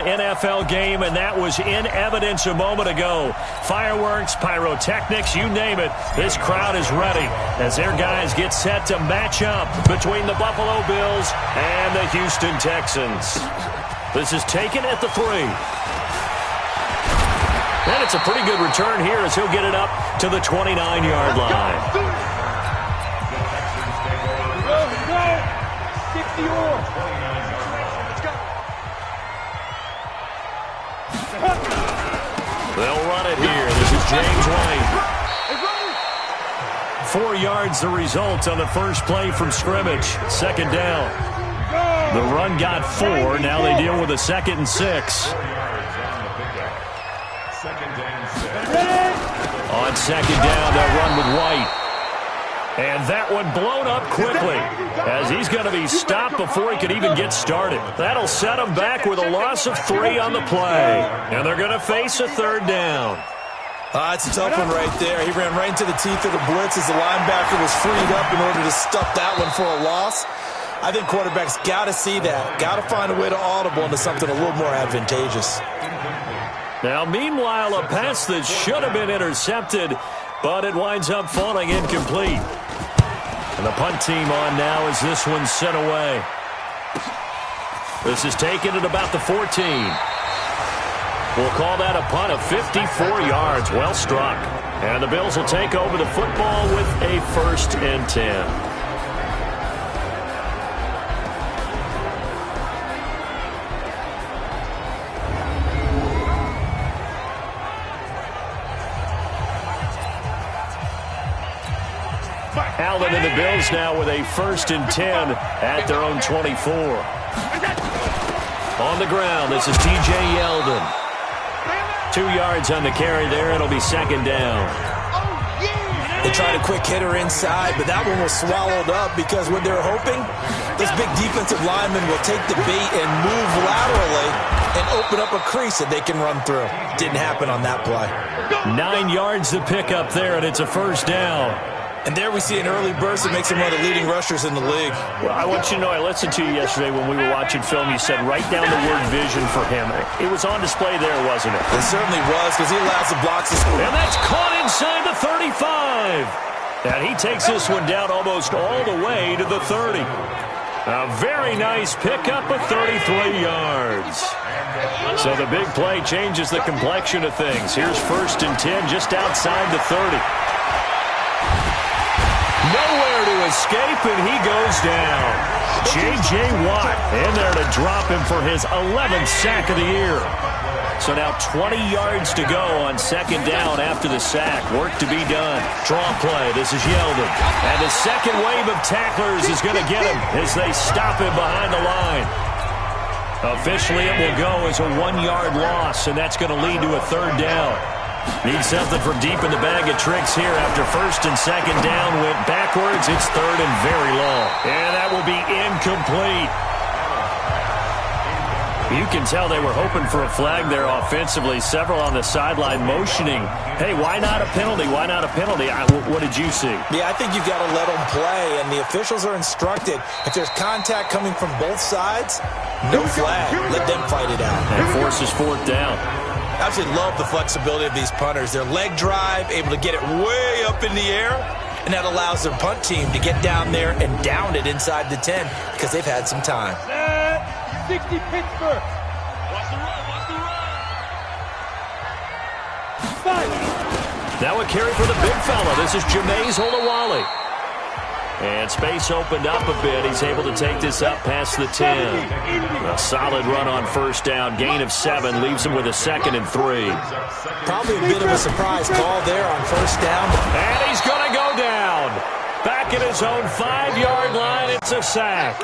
NFL game, and that was in evidence a moment ago. Fireworks, pyrotechnics, you name it. This crowd is ready as their guys get set to match up between the Buffalo Bills and the Houston Texans. This is taken at the 3. And it's a pretty good return here as he'll get it up to the 29-yard line. They'll run it here. This is James White. 4 yards the result on the first play from scrimmage. Second down. The run got 4. Now they deal with a 2nd and 6. On second down, they'll run with White. And that one blown up quickly as he's going to be stopped before he could even get started. That'll set him back with a loss of 3 on the play. And they're going to face a 3rd down. It's a tough one right there. He ran right into the teeth of the blitz as the linebacker was freed up in order to stuff that one for a loss. I think quarterbacks got to see that. Got to find a way to audible into something a little more advantageous. Now, meanwhile, a pass that should have been intercepted, but it winds up falling incomplete. And the punt team on now as this one's sent away. This is taken at about the 14. We'll call that a punt of 54 yards. Well struck. And the Bills will take over the football with a 1st and 10. Allen and the Bills now with a 1st and 10 at their own 24. On the ground, this is T.J. Yeldon. 2 yards on the carry there. It'll be 2nd down. They tried a quick hitter inside, but that one was swallowed up because what they're hoping, this big defensive lineman will take the bait and move laterally and open up a crease that they can run through. Didn't happen on that play. 9 yards to pick up there, and it's a 1st down. And there we see an early burst that makes him one of the leading rushers in the league. Well, I want you to know, I listened to you yesterday when we were watching film. You said write down the word vision for him. It was on display there, wasn't it? It certainly was because he allows the blocks to score. And that's caught inside the 35. And he takes this one down almost all the way to the 30. A very nice pickup of 33 yards. So the big play changes the complexion of things. Here's 1st and 10 just outside the 30. Nowhere to escape, and he goes down. J.J. Watt in there to drop him for his 11th sack of the year. So now 20 yards to go on 2nd down after the sack. Work to be done. Draw play. This is Yeldon. And his second wave of tacklers is going to get him as they stop him behind the line. Officially, it will go as a 1-yard loss, and that's going to lead to a 3rd down. Need something from deep in the bag of tricks here after 1st and 2nd down went backwards. It's 3rd and very long. And that will be incomplete. You can tell they were hoping for a flag there offensively. Several on the sideline motioning. Hey, why not a penalty? Why not a penalty? What did you see? Yeah, I think you've got to let them play, and the officials are instructed. If there's contact coming from both sides, no flag. Let them fight it out. And forces 4th down. I absolutely love the flexibility of these punters. Their leg drive, able to get it way up in the air, and that allows their punt team to get down there and down it inside the 10 because they've had some time. 60 Pittsburgh. Watch the run. Now a carry for the big fella. This is Jameis Olawale. And space opened up a bit. He's able to take this up past the 10. A solid run on 1st down. Gain of 7 leaves him with a 2nd and 3. Probably a bit of a surprise call there on 1st down. And he's going to go down. Back at his own 5-yard line. It's a sack.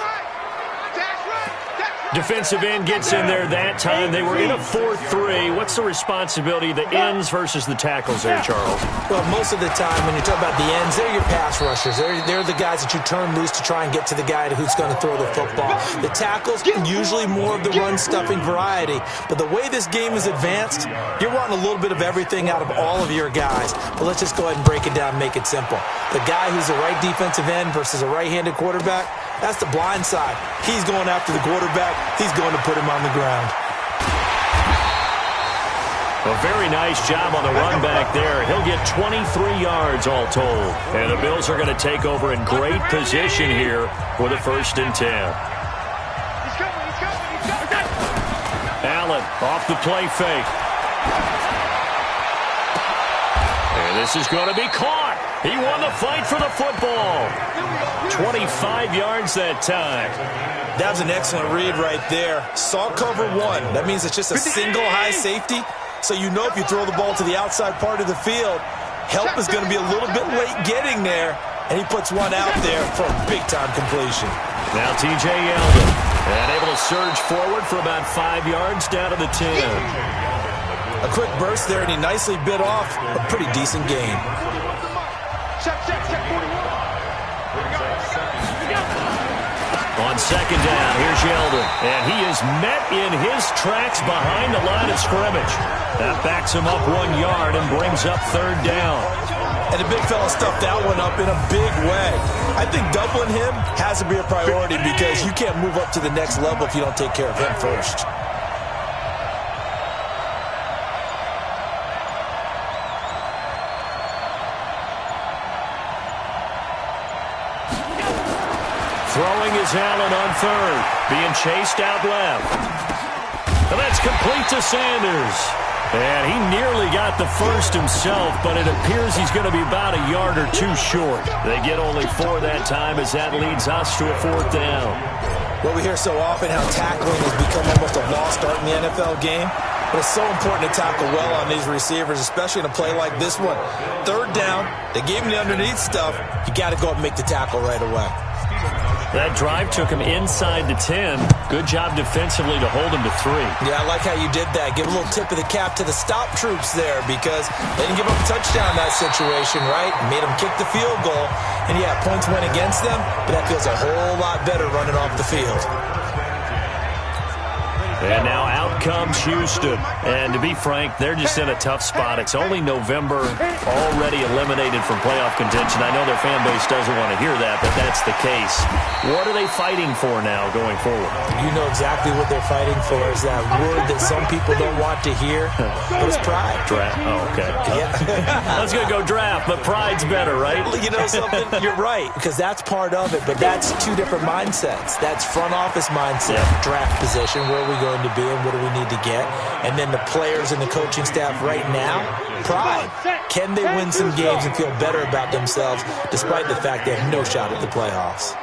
Defensive end gets in there that time. They were in a 4-3. What's the responsibility of the ends versus the tackles there, Charles? Well, most of the time when you talk about the ends, they're your pass rushers. They're the guys that you turn loose to try and get to the guy who's going to throw the football. The tackles, usually more of the run-stuffing variety. But the way this game is advanced, you're wanting a little bit of everything out of all of your guys. But let's just go ahead and break it down and make it simple. The guy who's a right defensive end versus a right-handed quarterback, that's the blind side. He's going after the quarterback. He's going to put him on the ground. A very nice job on the run back there. He'll get 23 yards all told. And the Bills are going to take over in great position here for the 1st and 10. Allen off the play fake. And this is going to be caught. He won the fight for the football. 25 yards that time. That was an excellent read right there. Saw cover 1. That means it's just a single high safety. So you know if you throw the ball to the outside part of the field, help is going to be a little bit late getting there. And he puts one out there for a big-time completion. Now T.J. Yeldon. And able to surge forward for about 5 yards down to the 10. A quick burst there, and he nicely bit off a pretty decent gain. On 2nd down, here's Yeldon. And he is met in his tracks behind the line of scrimmage. That backs him up 1 yard and brings up 3rd down. And the big fella stuffed that one up in a big way. I think doubling him has to be a priority because you can't move up to the next level if you don't take care of him first. Throwing is Allen on 3rd. Being chased out left. And that's complete to Sanders. And he nearly got the first himself, but it appears he's going to be about a yard or 2 short. They get only 4 that time as that leads us to a 4th down. Well, we hear so often how tackling has become almost a lost art in the NFL game. But it's so important to tackle well on these receivers, especially in a play like this one. 3rd down, they gave him the underneath stuff. You got to go up and make the tackle right away. That drive took him inside the 10. Good job defensively to hold him to 3. Yeah, I like how you did that. Give a little tip of the cap to the stop troops there because they didn't give up a touchdown in that situation, right? Made them kick the field goal. And, yeah, points went against them, but that feels a whole lot better running off the field. And now out comes Houston. And to be frank, they're just in a tough spot. It's only November, already eliminated from playoff contention. I know their fan base doesn't want to hear that, but that's the case. What are they fighting for now going forward? You know exactly what they're fighting for is that word that some people don't want to hear. But it's pride. Draft. Oh, okay. Yeah. I was going to go draft, but pride's better, right? You know something? You're right, because that's part of it, but that's 2 different mindsets. That's front office mindset, draft position, where are we going to be and what do we need to get? And then the players and the coaching staff right now, pride. Can they win some games and feel better about themselves despite the fact they have no shot at the playoffs?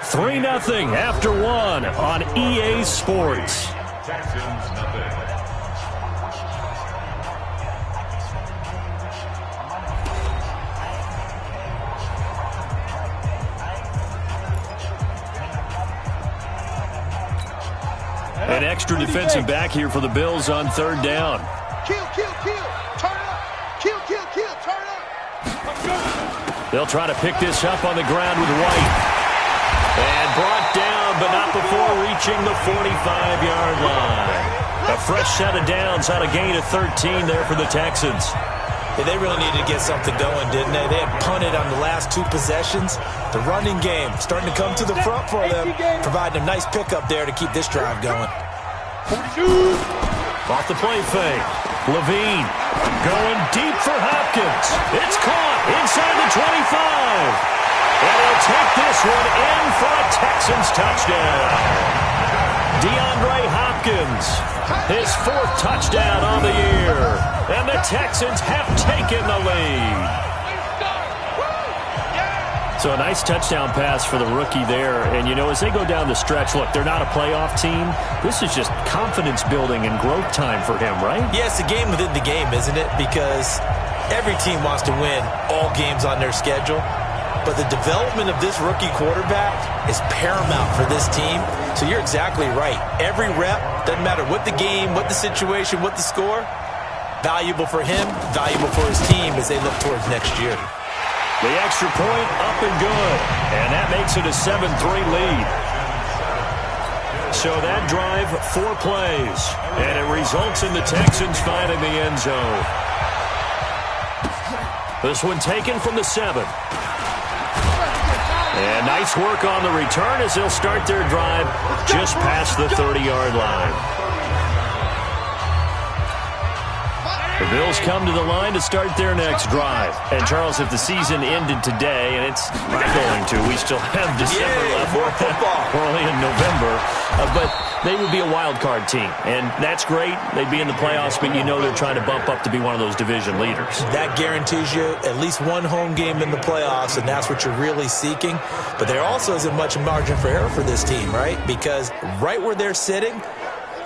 3-0 after 1 on EA Sports. Texans nothing. An extra defensive back here for the Bills on 3rd down. Kill, kill, kill. Turn up. Kill, kill, kill. Turn up. They'll try to pick this up on the ground with White. And brought down, but not before reaching the 45-yard line. A fresh set of downs on a gain of 13 there for the Texans. Yeah, they really needed to get something going, didn't they? They had punted on the last 2 possessions. The running game starting to come to the front for them, providing a nice pickup there to keep this drive going. Off the play fake. Levine going deep for Hopkins. It's caught inside the 25. And he'll take this one in for a Texans touchdown. DeAndre Hopkins, his 4th touchdown on the year. And the Texans have taken the lead. So a nice touchdown pass for the rookie there. And, you know, as they go down the stretch, look, they're not a playoff team. This is just confidence building and growth time for him, right? Yeah, it's a game within the game, isn't it? Because every team wants to win all games on their schedule. But the development of this rookie quarterback is paramount for this team. So you're exactly right. Every rep, doesn't matter what the game, what the situation, what the score, valuable for him, valuable for his team as they look towards next year. The extra point up and good. And that makes it a 7-3 lead. So that drive, 4 plays. And it results in the Texans finding the end zone. This one taken from the 7. And nice work on the return as they'll start their drive just past the 30-yard line. The Bills come to the line to start their next drive. And, Charles, if the season ended today, and it's not going to, we still have December left. More football. We're only in November. But they would be a wild card team. And that's great. They'd be in the playoffs, but you know they're trying to bump up to be one of those division leaders. That guarantees you at least one home game in the playoffs, and that's what you're really seeking. But there also isn't much margin for error for this team, right? Because right where they're sitting,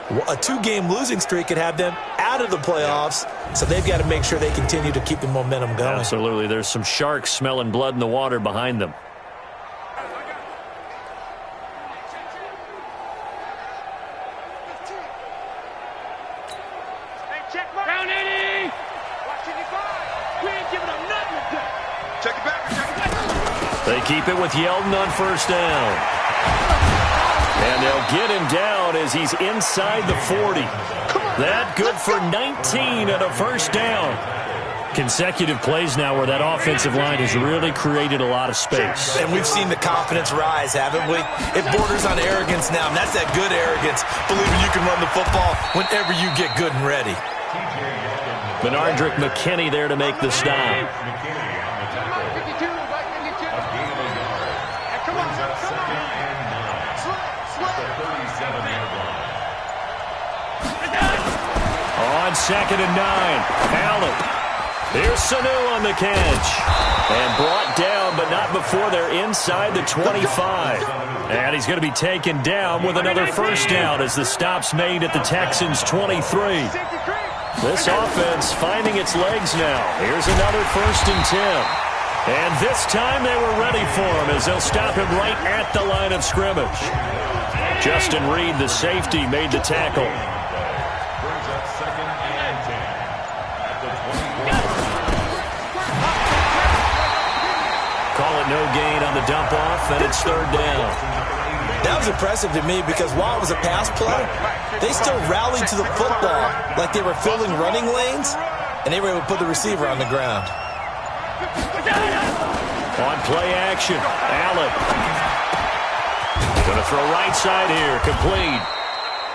a 2-game losing streak could have them out of the playoffs, so they've got to make sure they continue to keep the momentum going. Absolutely. There's some sharks smelling blood in the water behind them. Down 80. We ain't giving them nothing today. Check it back. They keep it with Yeldon on first down. And they'll get him down as he's inside the 40. That good for 19 and a first down. Consecutive plays now where that offensive line has really created a lot of space. And we've seen the confidence rise, haven't we? It borders on arrogance now, and that's that good arrogance, believing you can run the football whenever you get good and ready. Benardrick McKinney there to make the stop. On 2nd and 9, Allen. Here's Sanu on the catch. And brought down, but not before they're inside the 25. And he's going to be taken down with another first down as the stop's made at the Texans' 23. This offense finding its legs now. Here's another 1st and 10. And this time they were ready for him as they'll stop him right at the line of scrimmage. Justin Reed, the safety, made the tackle. Call it no gain on the dump off, and it's 3rd down. That was impressive to me because while it was a pass play, they still rallied to the football like they were filling running lanes, and they were able to put the receiver on the ground. On play action, Allen. Going to throw right side here, complete.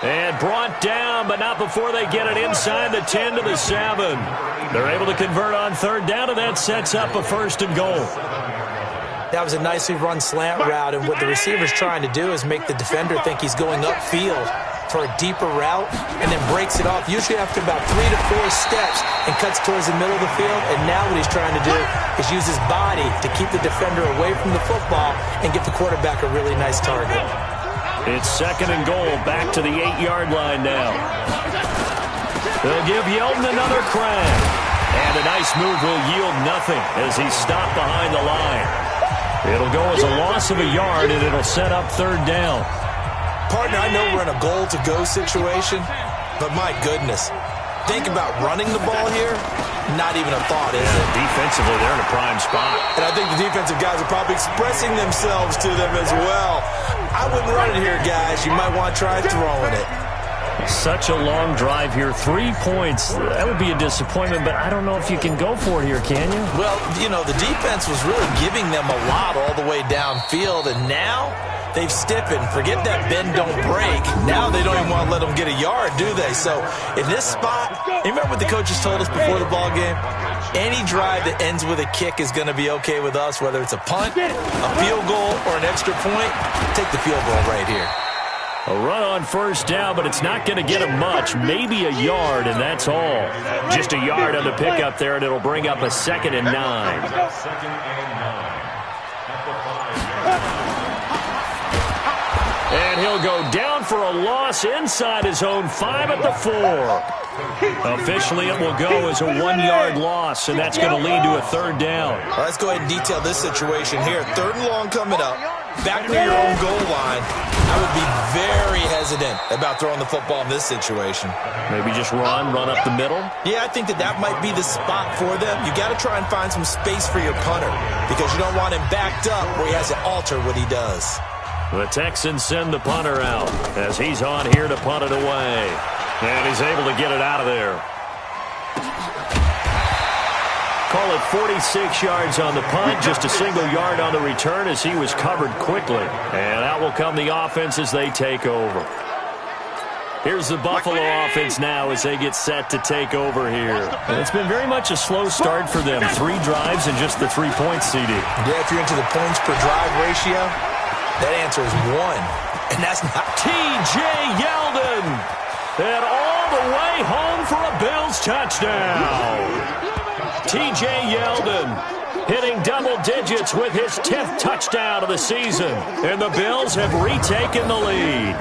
And brought down, but not before they get it inside the 10 to the 7. They're able to convert on 3rd down, and that sets up a 1st and goal. That was a nicely run slant route, and what the receiver's trying to do is make the defender think he's going upfield for a deeper route and then breaks it off, usually after about 3 to 4 steps, and cuts towards the middle of the field. And now what he's trying to do is use his body to keep the defender away from the football and get the quarterback a really nice target. It's 2nd and goal, back to the 8-yard line now. They'll give Yeldon another crack. And a nice move will yield nothing as he's stopped behind the line. It'll go as a loss of a yard, and it'll set up 3rd down. Partner, I know we're in a goal-to-go situation, but my goodness, think about running the ball here. Not even a thought, is it? Defensively, they're in a prime spot. And I think the defensive guys are probably expressing themselves to them as well. I wouldn't run it here, guys. You might want to try throwing it. Such a long drive here. 3 points. That would be a disappointment, but I don't know if you can go for it here, can you? Well, you know, the defense was really giving them a lot all the way downfield, and now they've stiffened. Forget that bend, don't break. Now they don't even want to let them get a yard, do they? So in this spot, you remember what the coaches told us before the ball game? Any drive that ends with a kick is going to be okay with us, whether it's a punt, a field goal, or an extra point. Take the field goal right here. A run on 1st down, but it's not going to get him much. Maybe a yard, and that's all. Just a yard on the pickup there, and it'll bring up a 2nd and 9. 2nd and 9. And he'll go down for a loss inside his own 5 at the 4. Officially, it will go as a 1-yard loss, and that's going to lead to a 3rd down. All right, let's go ahead and detail this situation here. 3rd and long coming up. Back near your own goal line. I would be very hesitant about throwing the football in this situation. Maybe just run up the middle? Yeah, I think that might be the spot for them. You got to try and find some space for your punter because you don't want him backed up where he has to alter what he does. The Texans send the punter out as he's on here to punt it away. And he's able to get it out of there. Call it 46 yards on the punt, just a single yard on the return as he was covered quickly. And out will come the offense as they take over. Here's the Buffalo offense now as they get set to take over here. And it's been very much a slow start for them. 3 drives and just the 3 points, CD. Yeah, if you're into the points per drive ratio, that answer is 1. And that's not... T.J. Yeldon. And all the way home for a Bills touchdown. T.J. Yeldon hitting double digits with his 10th touchdown of the season. And the Bills have retaken the lead.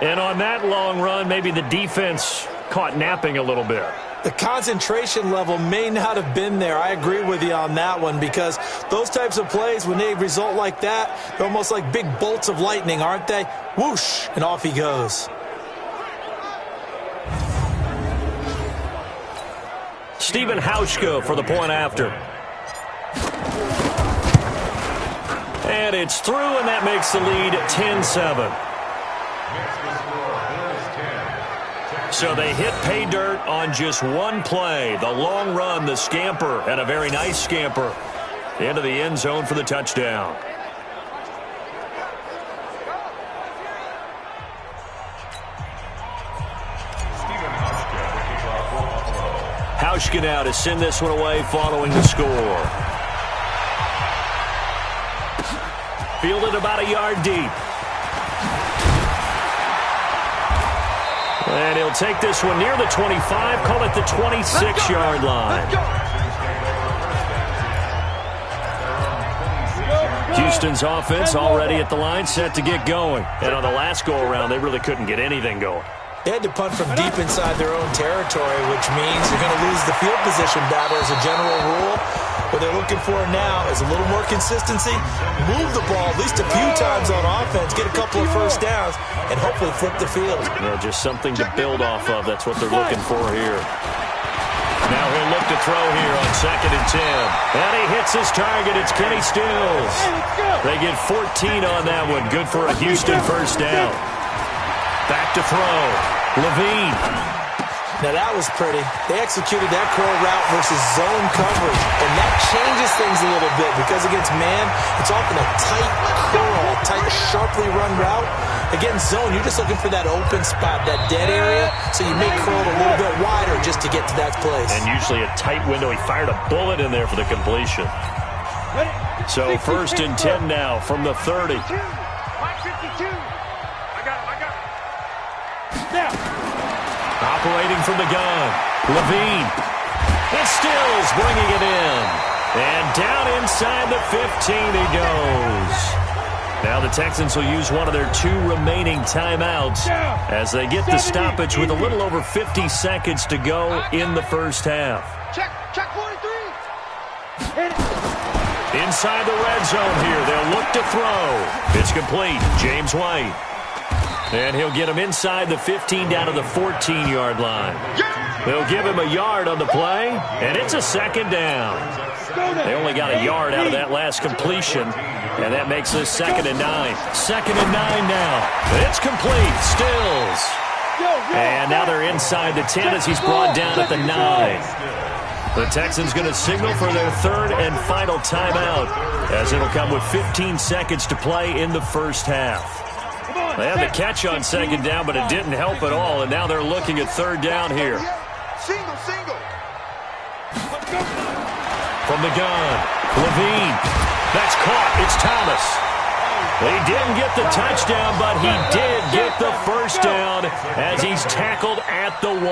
And on that long run, maybe the defense caught napping a little bit. The concentration level may not have been there. I agree with you on that one, because those types of plays, when they result like that, they're almost like big bolts of lightning, aren't they? Whoosh, and off he goes. Stephen Hauschka for the point after. And it's through, and that makes the lead 10-7. So they hit pay dirt on just one play. The long run, the scamper, and a very nice scamper into the end zone for the touchdown. Hauschka now to send this one away following the score. Fielded about a yard deep. And he'll take this one near the 25, call it the 26-yard line. Houston's offense already at the line, set to get going. And on the last go-around, they really couldn't get anything going. They had to punt from deep inside their own territory, which means you're going to lose the field position battle as a general rule. What they're looking for now is a little more consistency, move the ball at least a few times on offense, get a couple of first downs, and hopefully flip the field. Yeah, just something to build off of. That's what they're looking for here. Now he'll look to throw here on 2nd and 10. And he hits his target. It's Kenny Stills. They get 14 on that one. Good for a Houston first down. Back to throw. Levine. Now that was pretty. They executed that curl route versus zone coverage, and that changes things a little bit, because against man, it's often a tight curl, tight, sharply run route. Against zone, you're just looking for that open spot, that dead area, so you may curl it a little bit wider just to get to that place. And usually a tight window. He fired a bullet in there for the completion. So 1st and 10 now from the 30. Operating from the gun, Levine. And Stills bringing it in. And down inside the 15 he goes. Now the Texans will use one of their 2 remaining timeouts as they get the stoppage with a little over 50 seconds to go in the first half. Check 43. Inside the red zone here, they'll look to throw. It's complete. James White. And he'll get him inside the 15 down to the 14-yard line. They'll give him a yard on the play, and it's a 2nd down. They only got a yard out of that last completion, and that makes this 2nd and 9. 2nd and 9 now. It's complete. Stills. And now they're inside the 10 as he's brought down at the 9. The Texans going to signal for their 3rd and final timeout, as it'll come with 15 seconds to play in the first half. They had the catch on 2nd down, but it didn't help at all, and now they're looking at 3rd down here. Single. From the gun, Levine. That's caught. It's Thomas. He didn't get the touchdown, but he did get the first down as he's tackled at the 1.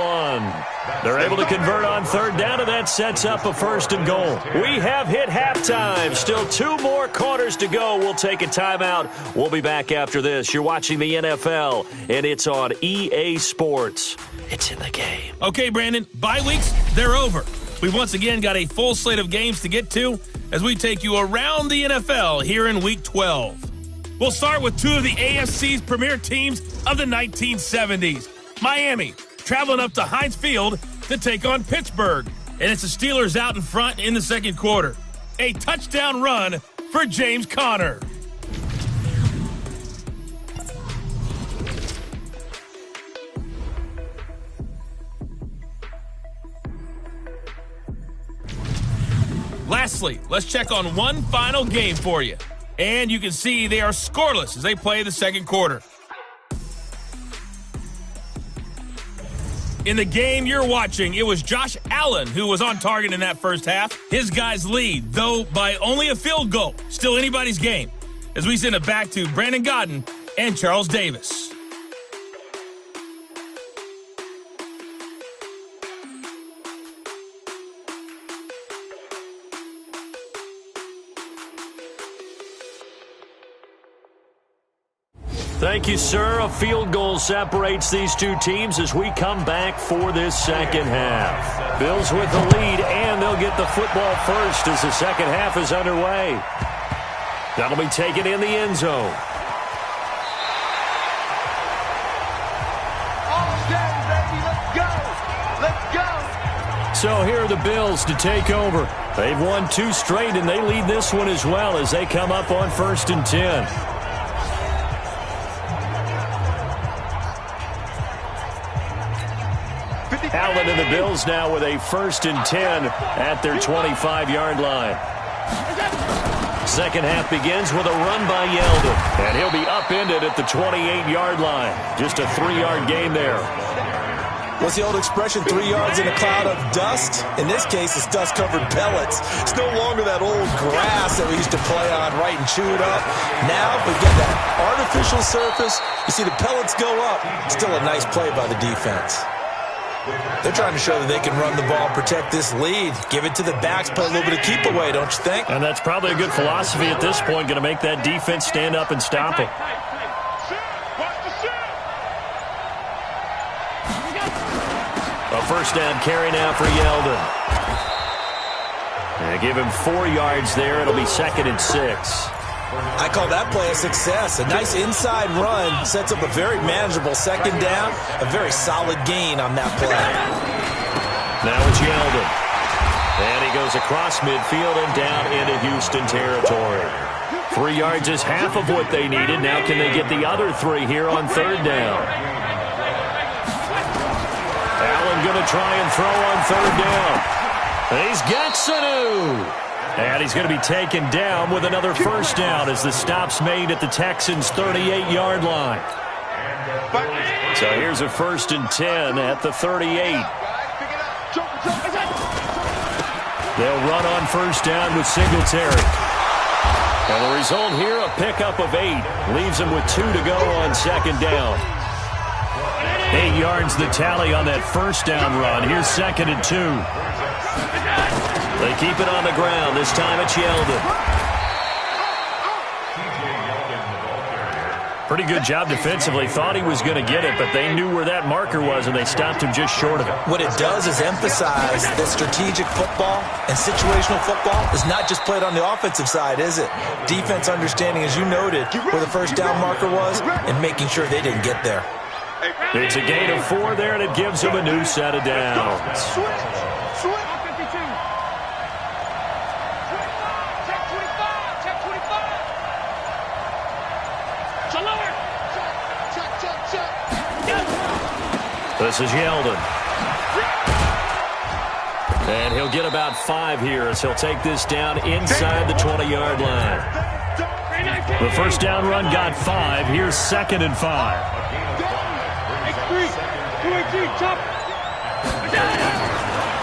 They're able to convert on 3rd down, and that sets up a 1st and goal. We have hit halftime. Still 2 more quarters to go. We'll take a timeout. We'll be back after this. You're watching the NFL, and it's on EA Sports. It's in the game. Okay, Brandon, bye weeks, they're over. We've once again got a full slate of games to get to as we take you around the NFL here in Week 12. We'll start with 2 of the AFC's premier teams of the 1970s. Miami, traveling up to Heinz Field to take on Pittsburgh. And it's the Steelers out in front in the 2nd quarter. A touchdown run for James Conner. Lastly, let's check on one final game for you. And you can see they are scoreless as they play the 2nd quarter. In the game you're watching, it was Josh Allen who was on target in that first half. His guys lead, though by only a field goal. Still anybody's game. As we send it back to Brandon Godden and Charles Davis. Thank you, sir. A field goal separates these two teams as we come back for this second half. Bills with the lead, and they'll get the football first as the second half is underway. That'll be taken in the end zone. All day, baby. Let's go. Let's go. So here are the Bills to take over. They've won 2 straight, and they lead this one as well as they come up on 1st and 10. Allen and the Bills now with a 1st and 10 at their 25-yard line. Second half begins with a run by Yeldon, and he'll be upended at the 28-yard line. Just a 3-yard gain there. What's the old expression, 3 yards in a cloud of dust? In this case, it's dust-covered pellets. It's no longer that old grass that we used to play on, right, and chew it up. Now, we get that artificial surface. You see the pellets go up. Still a nice play by the defense. They're trying to show that they can run the ball, protect this lead, give it to the backs, play a little bit of keep away, don't you think? And that's probably a good philosophy at this point, going to make that defense stand up and stop it. A first down carry now for Yeldon. And give him 4 yards there. It'll be 2nd and 6. I call that play a success. A nice inside run sets up a very manageable second down, a very solid gain on that play. Now it's Yeldon. And he goes across midfield and down into Houston territory. 3 yards is half of what they needed. Now can they get the other 3 here on 3rd down? Allen going to try and throw on 3rd down. He's got Sanu. And he's going to be taken down with another first down as the stop's made at the Texans' 38-yard line. So here's a 1st and 10 at the 38. They'll run on 1st down with Singletary. And the result here, a pickup of 8. Leaves them with 2 to go on 2nd down. 8 yards the tally on that first down run. Here's 2nd and 2. They keep it on the ground. This time it's Yeldon. Pretty good job defensively. Thought he was going to get it, but they knew where that marker was, and they stopped him just short of it. What it does is emphasize that strategic football and situational football is not just played on the offensive side, is it? Defense understanding, as you noted, where the first down marker was and making sure they didn't get there. It's a gain of 4 there, and it gives them a new set of downs. This is Yeldon. And he'll get about 5 here as he'll take this down inside the 20-yard line. The first down run got 5. Here's 2nd and 5.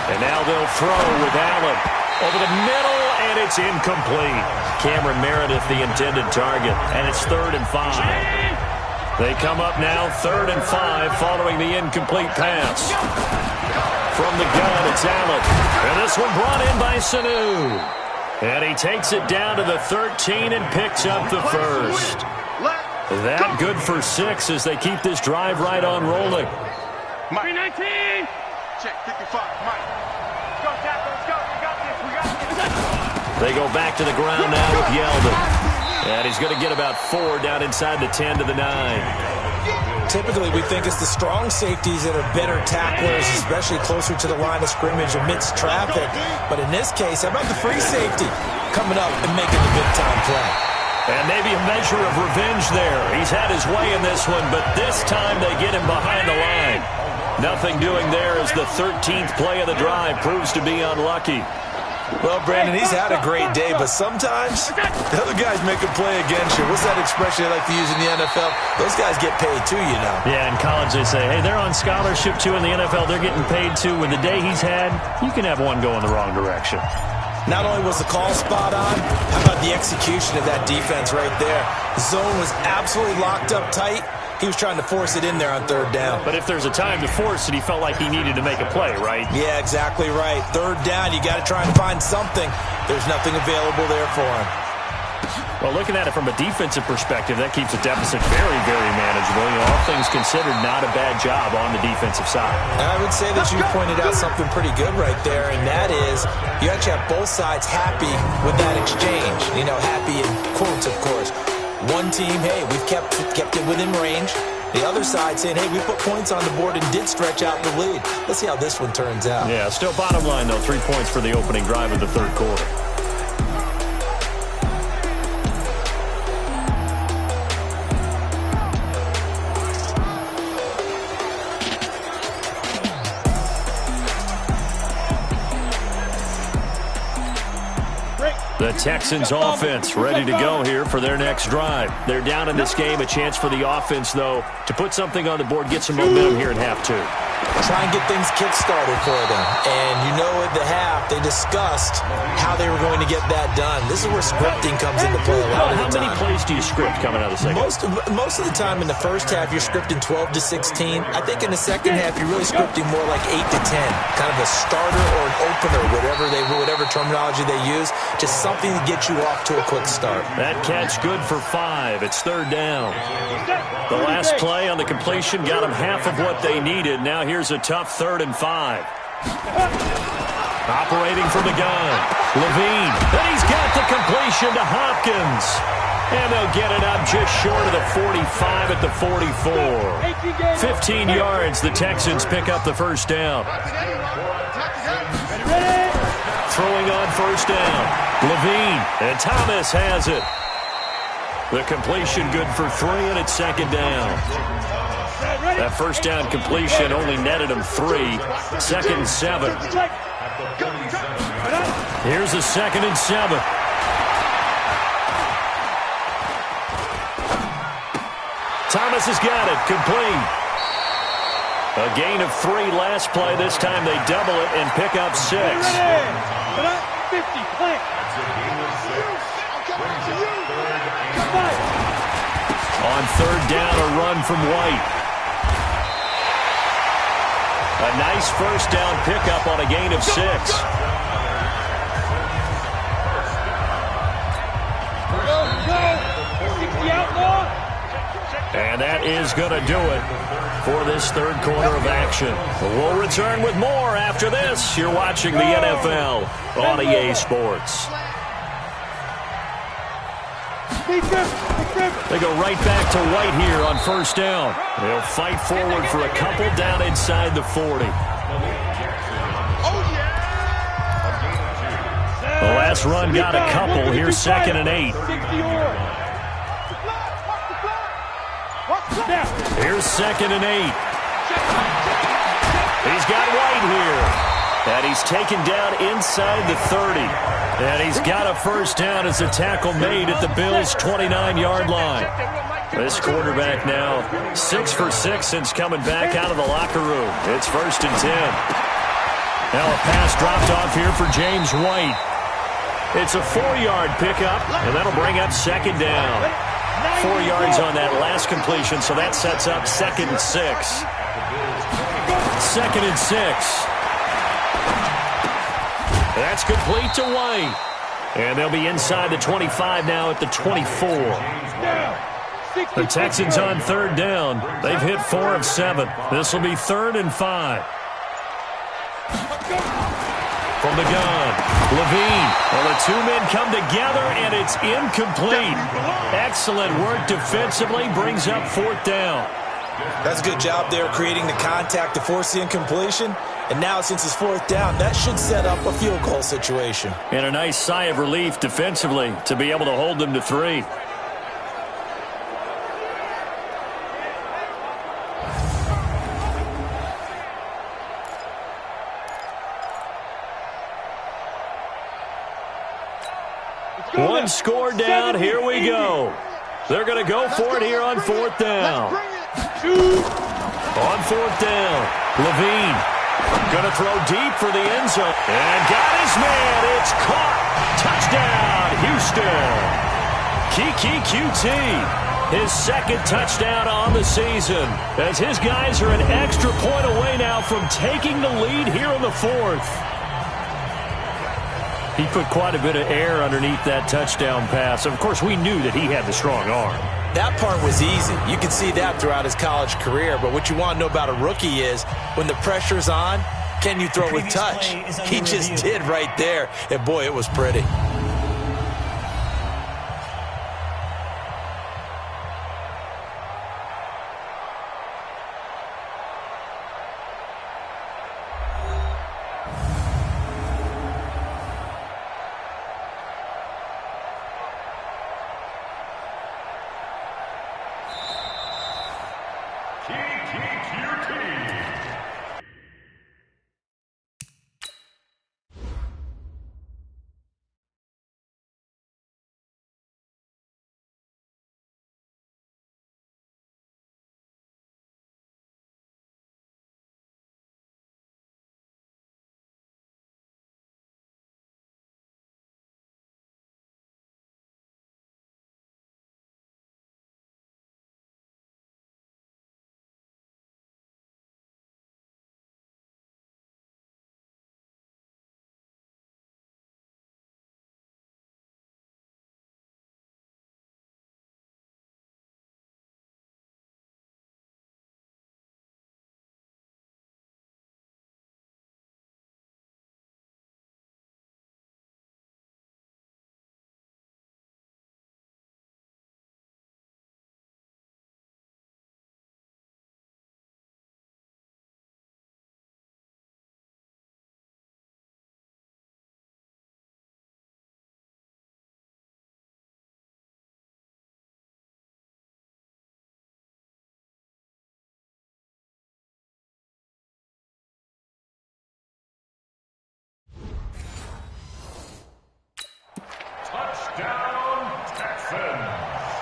And now they'll throw with Allen. Over the middle, and it's incomplete. Cameron Meredith, the intended target. And it's 3rd and 5. They come up now 3rd and 5 following the incomplete pass. From the gun, it's Allen. And this one brought in by Sanu. And he takes it down to the 13 and picks up the first. That good for 6 as they keep this drive right on rolling. 319. Check 55. Mike. Go, Tackle. Let's go. We got this. We got this. They go back to the ground now with Yeldon. And he's going to get about 4 down inside the 10 to the 9. Typically, we think it's the strong safeties that are better tacklers, especially closer to the line of scrimmage amidst traffic. But in this case, how about the free safety coming up and making the big-time play? And maybe a measure of revenge there. He's had his way in this one, but this time they get him behind the line. Nothing doing there as the 13th play of the drive proves to be unlucky. Well, Brandon, he's had a great day, but sometimes the other guys make a play against you. What's that expression they like to use in the NFL? Those guys get paid too, you know. Yeah, in college they say, hey, they're on scholarship too. In the NFL, they're getting paid too. With the day he's had, you can have one go in the wrong direction. Not only was the call spot on, how about the execution of that defense right there? The zone was absolutely locked up tight. He was trying to force it in there on third down. But if there's a time to force it, he felt like he needed to make a play, right? Yeah, exactly right. Third down, you got to try and find something. There's nothing available there for him. Well, looking at it from a defensive perspective, that keeps the deficit very, very manageable. You know, all things considered, not a bad job on the defensive side. And I would say that you pointed out something pretty good right there, and that is you actually have both sides happy with that exchange. You know, happy in quotes, of course. One team, hey, we've kept it within range. The other side saying, hey, we put points on the board and did stretch out the lead. Let's see how this one turns out. Yeah, still bottom line, though, 3 points for the opening drive of the third quarter. The Texans offense ready to go here for their next drive. They're down in this game. A chance for the offense, though, to put something on the board, get some momentum here in half two. Try and get things kick-started for them. And you know at the half, they discussed how they were going to get that done. This is where scripting comes into play a lot of the time. How many plays do you script coming out of the second? Most of the time in the first half, you're scripting 12 to 16. I think in the second half, you're really scripting more like 8 to 10. Kind of a starter or an opener, whatever terminology they use. Just something to get you off to a quick start. That catch good for 5. It's third down. The last play on the completion got them half of what they needed. Now here's a tough 3rd and 5. Operating from the gun. Levine. And he's got the completion to Hopkins. And they'll get it up just short of the 45 at the 44. 15 yards. The Texans pick up the first down. Throwing on first down. Levine. And Thomas has it. The completion good for 3, and it's second down. That first down completion only netted him 3. 2nd and 7. Here's a 2nd and 7. Thomas has got it. Complete. A gain of 3 last play. This time they double it and pick up 6. 50, play. On third down, a run from White. A nice first down pickup on a gain of 6. And that is going to do it for this third quarter of action. We'll return with more after this. You're watching the NFL on EA Sports. They go right back to White here on first down. They'll fight forward for a couple down inside the 40. The last run got a couple. Here's 2nd and 8. Here's 2nd and 8. He's got White here. And he's taken down inside the 30. And he's got a first down as a tackle made at the Bills' 29-yard line. This quarterback now 6 for 6 since coming back out of the locker room. It's 1st and 10. Now a pass dropped off here for James White. It's a 4-yard pickup, and that'll bring up 2nd down. 4 yards on that last completion, so that sets up 2nd and 6. 2nd and 6. That's complete to White. And they'll be inside the 25 now at the 24. The Texans on third down. They've hit 4 of 7. This will be 3rd and 5. From the gun, Levine. Well, the 2 men come together, and it's incomplete. Excellent work defensively. Brings up 4th down. That's a good job there creating the contact to force the incompletion. And now, since it's 4th down, that should set up a field goal situation. And a nice sigh of relief defensively to be able to hold them to 3. One score down. Here we go. They're going to go for it here on fourth down. On fourth down, Levine going to throw deep for the end zone. And got his man. It's caught. Touchdown, Houston. Kiki QT, his second touchdown on the season, as his guys are an extra point away now from taking the lead here in the fourth. He put quite a bit of air underneath that touchdown pass. Of course, we knew that he had the strong arm. That part was easy. You can see that throughout his college career. But what you want to know about a rookie is when the pressure's on, can you throw with touch? He just did right there. And, boy, it was pretty.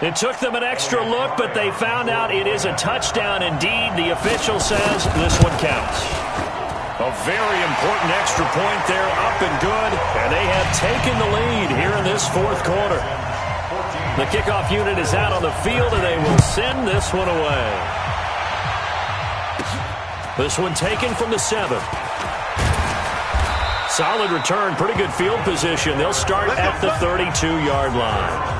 It took them an extra look, but they found out it is a touchdown indeed. The official says this one counts. A very important extra point there, up and good, and they have taken the lead here in this fourth quarter. The kickoff unit is out on the field, and they will send this one away. This one taken from the 7. Solid return, pretty good field position. They'll start at the 32-yard line.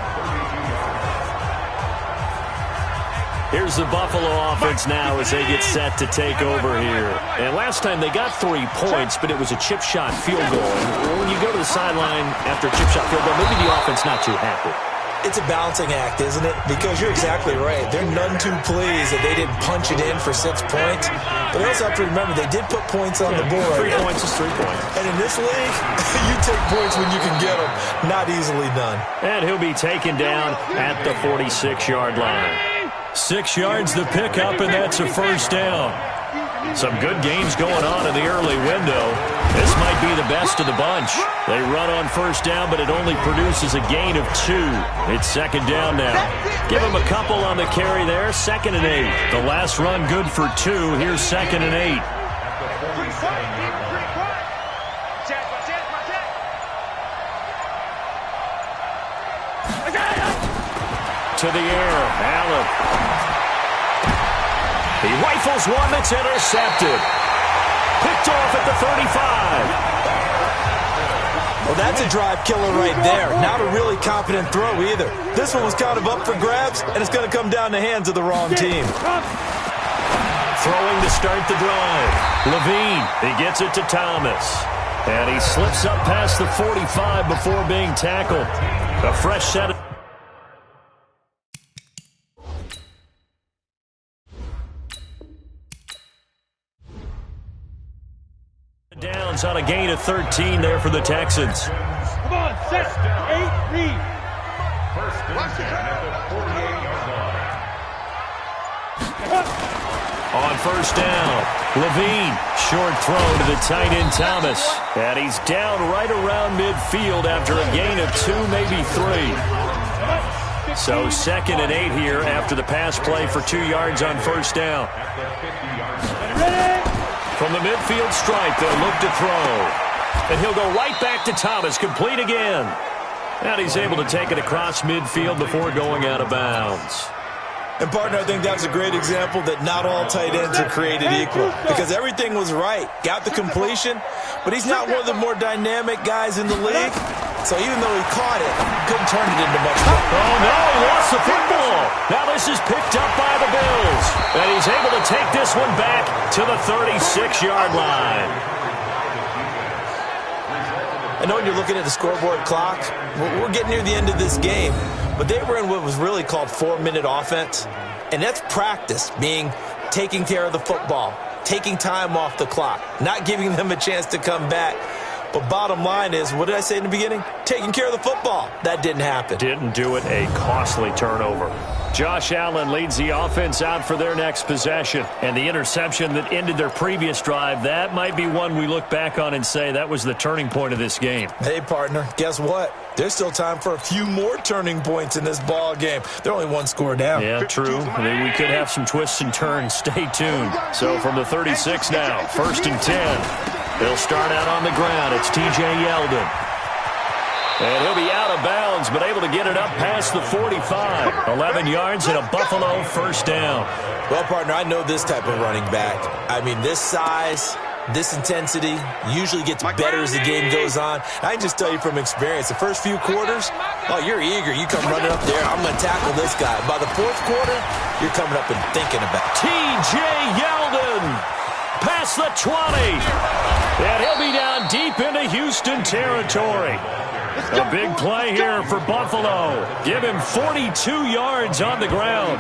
Here's the Buffalo offense now as they get set to take over here. And last time they got 3 points, but it was a chip shot field goal. And when you go to the sideline after a chip shot field goal, maybe the offense not too happy. It's a balancing act, isn't it? Because you're exactly right. They're none too pleased that they didn't punch it in for 6 points. But they also have to remember they did put points on the board. 3 points is 3 points. And in this league, you take points when you can get them. Not easily done. And he'll be taken down at the 46-yard line. 6 yards the pickup, and that's a first down. Some good games going on in the early window. This might be the best of the bunch. They run on first down, but it only produces a gain of 2. It's second down now. Give them a couple on the carry there. 2nd and 8. The last run good for 2. Here's 2nd and 8. To the air, Allen. He rifles one that's intercepted. Picked off at the 35. Well, that's a drive killer right there. Not a really competent throw either. This one was kind of up for grabs, and it's going to come down the hands of the wrong team. Throwing to start the drive. Levine, he gets it to Thomas. And he slips up past the 45 before being tackled. A fresh set of downs on a gain of 13 there for the Texans. Come on, set, 8, read. First and 10 at the 48-yard line. On first down, Levine, short throw to the tight end Thomas. And he's down right around midfield after a gain of 2, maybe 3. So 2nd and 8 here after the pass play for 2 yards on first down. From the midfield stripe, they'll look to throw. And he'll go right back to Thomas, complete again. And he's able to take it across midfield before going out of bounds. And, partner, I think that's a great example that not all tight ends are created equal because everything was right. Got the completion, but he's not one of the more dynamic guys in the league. So even though he caught it, couldn't turn it into much more. Oh, no, he lost the football. Now this is picked up by the Bills. And he's able to take this one back to the 36-yard line. I know when you're looking at the scoreboard clock, we're getting near the end of this game, but they were in what was really called 4-minute offense, and that's practice, meaning taking care of the football, taking time off the clock, not giving them a chance to come back. But bottom line is, what did I say in the beginning? Taking care of the football. That didn't happen. Didn't do it, a costly turnover. Josh Allen leads the offense out for their next possession. And the interception that ended their previous drive, that might be one we look back on and say that was the turning point of this game. Hey, partner, guess what? There's still time for a few more turning points in this ball game. They're only 1 score down. Yeah, true. I mean, we could have some twists and turns. Stay tuned. So from the 36 now, 1st and 10. They'll start out on the ground. It's T.J. Yeldon. And he'll be out of bounds, but able to get it up past the 45. 11 yards and a Buffalo first down. Well, partner, I know this type of running back. I mean, this size, this intensity usually gets better as the game goes on. I can just tell you from experience, the first few quarters, oh, you're eager. You come running up there, I'm going to tackle this guy. By the 4th quarter, you're coming up and thinking about it. T.J. Yeldon. Past the 20. And he'll be down deep into Houston territory. A big play here for Buffalo. Give him 42 yards on the ground.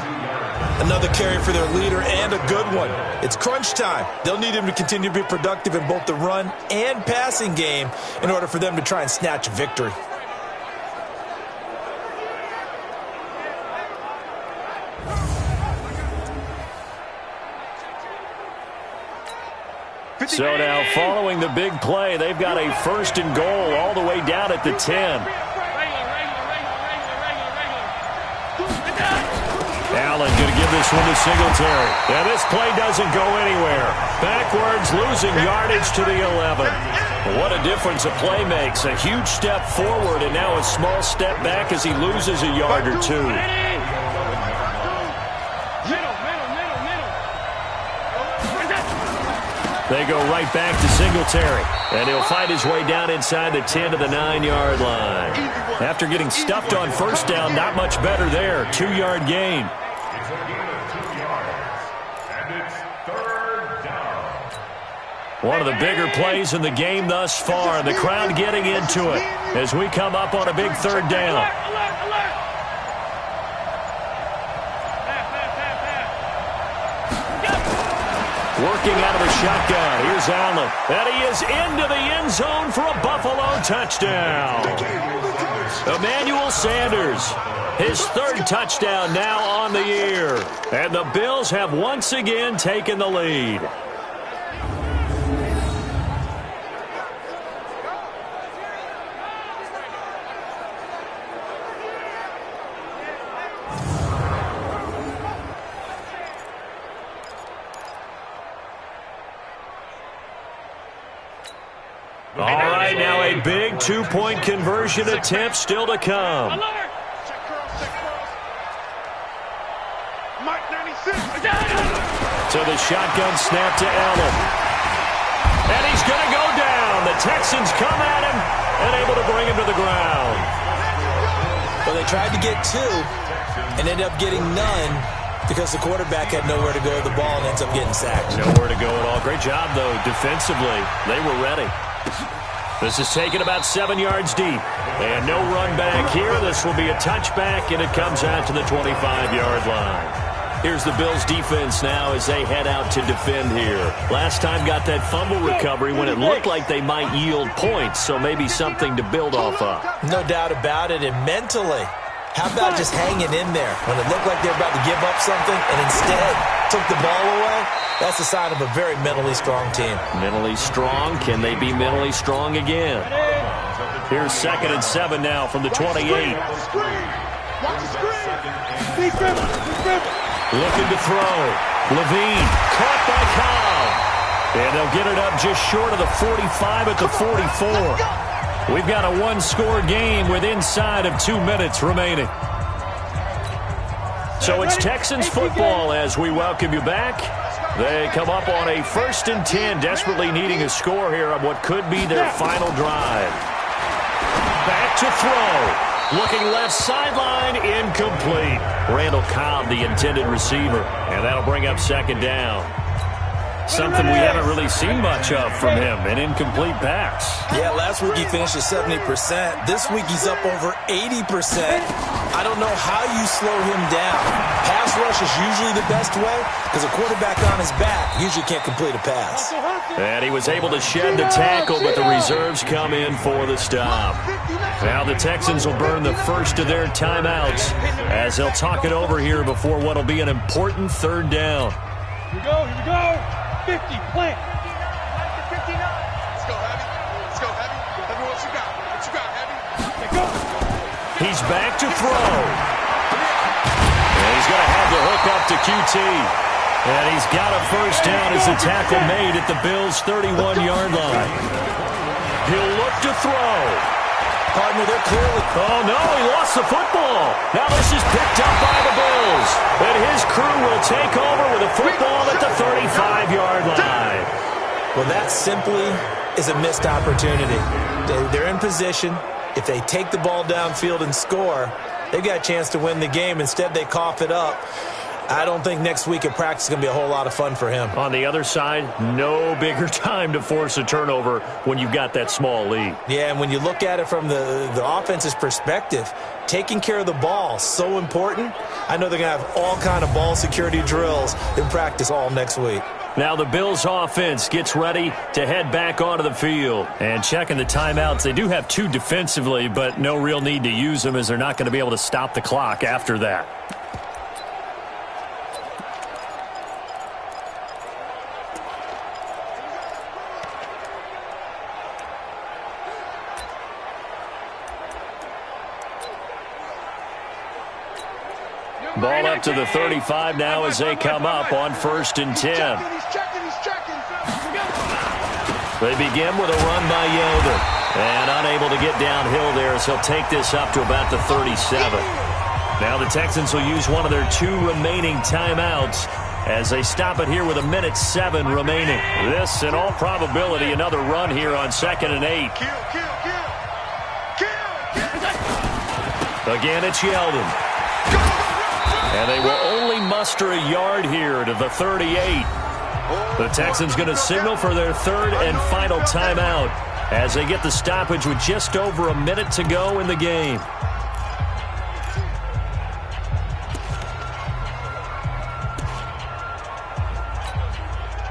Another carry for their leader and a good one. It's crunch time. They'll need him to continue to be productive in both the run and passing game in order for them to try and snatch a victory. So now, following the big play, they've got a 1st and goal all the way down at the 10. Allen going to give this one to Singletary. And this play doesn't go anywhere. Backwards, losing yardage to the 11. What a difference a play makes. A huge step forward and now a small step back as he loses a yard or 2. They go right back to Singletary. And he'll fight his way down inside the 10 to the 9-yard line. After getting stuffed on first down, not much better there. 2-yard gain. One of the bigger plays in the game thus far. The crowd getting into it as we come up on a big 3rd down. Working out of the shotgun. Here's Allen. And he is into the end zone for a Buffalo touchdown. Emmanuel Sanders. His 3rd touchdown now on the year. And the Bills have once again taken the lead. All right, now a big 2-point conversion attempt still to come. So the shotgun snap to Allen. And he's going to go down. The Texans come at him and able to bring him to the ground. Well, they tried to get 2 and ended up getting none because the quarterback had nowhere to go with the ball and ends up getting sacked. Nowhere to go at all. Great job, though, defensively. They were ready. This is taken about 7 yards deep. And no run back here. This will be a touchback, and it comes out to the 25-yard line. Here's the Bills' defense now as they head out to defend here. Last time got that fumble recovery when it looked like they might yield points, so maybe something to build off of. No doubt about it, and mentally, how about just hanging in there when it looked like they're about to give up something and instead took the ball away, that's a sign of a very mentally strong team. Mentally strong. Can they be mentally strong again? Here's 2nd and 7 now from the 28. Looking to throw. Levine caught by Cobb. And they'll get it up just short of the 45 at the 44. We've got a one-score game with inside of 2 minutes remaining. So it's Texans football as we welcome you back. They come up on a 1st and 10, desperately needing a score here on what could be their final drive. Back to throw. Looking left sideline, incomplete. Randall Cobb, the intended receiver. And that'll bring up 2nd down. Something we haven't really seen much of from him, an incomplete pass. Yeah, last week he finished at 70%. This week he's up over 80%. I don't know how you slow him down. Pass rush is usually the best way because a quarterback on his back usually can't complete a pass. And he was able to shed the tackle, but the reserves come in for the stop. Now the Texans will burn the first of their timeouts as they'll talk it over here before what will be an important 3rd down. Here we go. 50, plant. 59. Let's go, Heavy. Let's go, Heavy. Heavy, what you got? What you got, Heavy? Let's go. He's back to throw. And he's going to have the hook up to QT. And he's got a 1st down as the tackle made at the Bills' 31-yard line. He'll look to throw. Partner, they're clearly... Oh, no, he lost the football. Now this is picked up by the Bills. And his crew will take over with a football at the 35-yard line. Well, that simply is a missed opportunity. They're in position. If they take the ball downfield and score, they've got a chance to win the game. Instead, they cough it up. I don't think next week at practice is going to be a whole lot of fun for him. On the other side, no bigger time to force a turnover when you've got that small lead. Yeah, and when you look at it from the offense's perspective, taking care of the ball, so important. I know they're going to have all kind of ball security drills in practice all next week. Now the Bills offense gets ready to head back onto the field. And checking the timeouts, they do have 2 defensively, but no real need to use them as they're not going to be able to stop the clock after that. Ball up to the 35 now as they come up on 1st and 10. They begin with a run by Yeldon. And unable to get downhill there, so he'll take this up to about the 37. Now the Texans will use one of their 2 remaining timeouts as they stop it here with 1:07 remaining. This, in all probability, another run here on 2nd and 8. Again, it's Yeldon. And they will only muster a yard here to the 38. The Texans going to signal for their 3rd and final timeout as they get the stoppage with just over a minute to go in the game.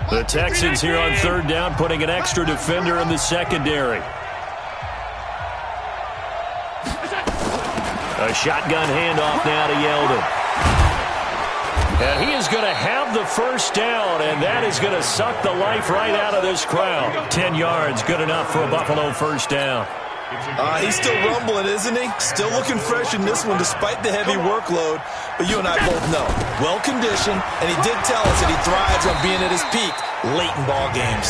The Texans here on 3rd down putting an extra defender in the secondary. A shotgun handoff now to Yeldon. And he is going to have the 1st down, and that is going to suck the life right out of this crowd. 10 yards, good enough for a Buffalo 1st down. He's still rumbling, isn't he? Still looking fresh in this one despite the heavy workload. But you and I both know, well-conditioned, and he did tell us that he thrives on being at his peak late in ball games.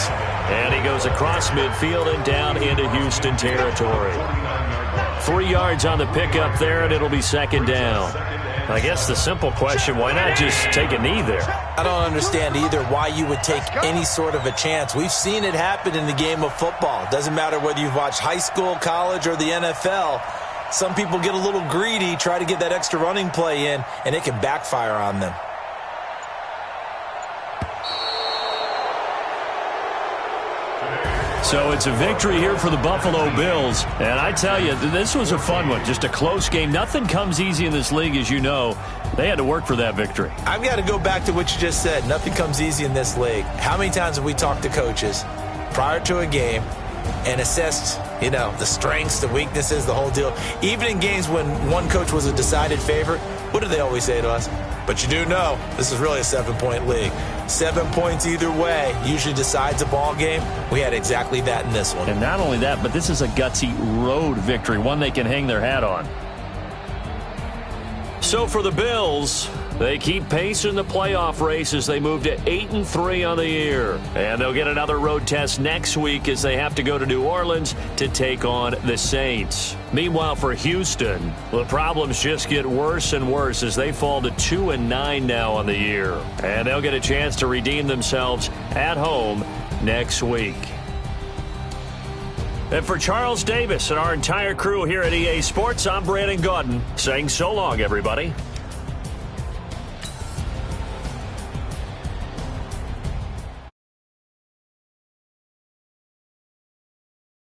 And he goes across midfield and down into Houston territory. 3 yards on the pickup there, and it'll be 2nd down. I guess the simple question, why not just take a knee there? I don't understand either why you would take any sort of a chance. We've seen it happen in the game of football. Doesn't matter whether you've watched high school, college, or the NFL. Some people get a little greedy, try to get that extra running play in, and it can backfire on them. So it's a victory here for the Buffalo Bills. And I tell you, this was a fun one. Just a close game. Nothing comes easy in this league, as you know. They had to work for that victory. I've got to go back to what you just said. Nothing comes easy in this league. How many times have we talked to coaches prior to a game and assessed, the strengths, the weaknesses, the whole deal? Even in games when one coach was a decided favorite, what do they always say to us? But you do know this is really a 7-point league. 7 points either way usually decides a ball game. We had exactly that in this one. And not only that, but this is a gutsy road victory, one they can hang their hat on. So for the Bills, they keep pace in the playoff race as they move to 8-3 on the year. And they'll get another road test next week as they have to go to New Orleans to take on the Saints. Meanwhile, for Houston, the problems just get worse and worse as they fall to 2-9 now on the year. And they'll get a chance to redeem themselves at home next week. And for Charles Davis and our entire crew here at EA Sports, I'm Brandon Gaudin saying so long, everybody.